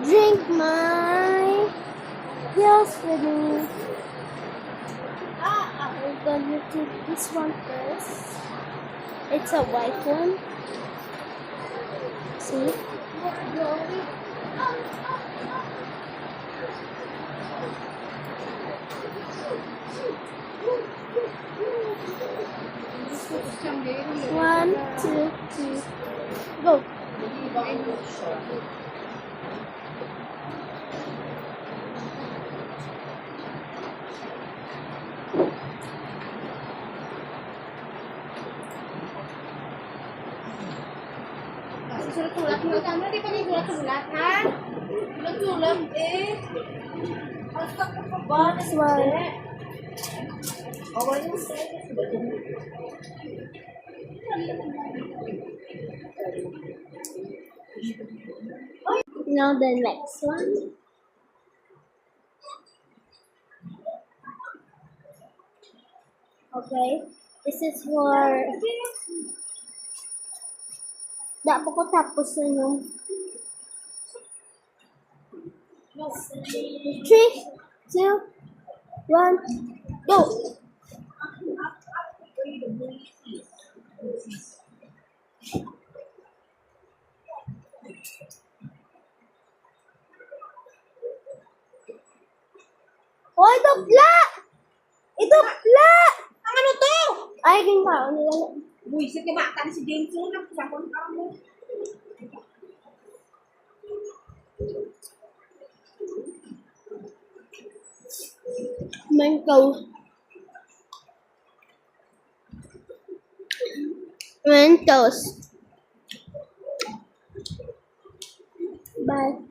drink my pills with me. We're gonna take this one first. It's a white one. See? One, two, three, go. Sulat-sulat kamu di pagi sulat-sulat ha? Sulat-sulat This one. Now the next one. Okay, this is for. Dak po ko tapos na yung 3, 2, 1, go! Oh, ito pla! Ito pla! Ang ano to? Ay, ginagawa nila. Buisit ka ba? Tani si James mo na kusakon ka mo. Mentos. Mentos. Bye.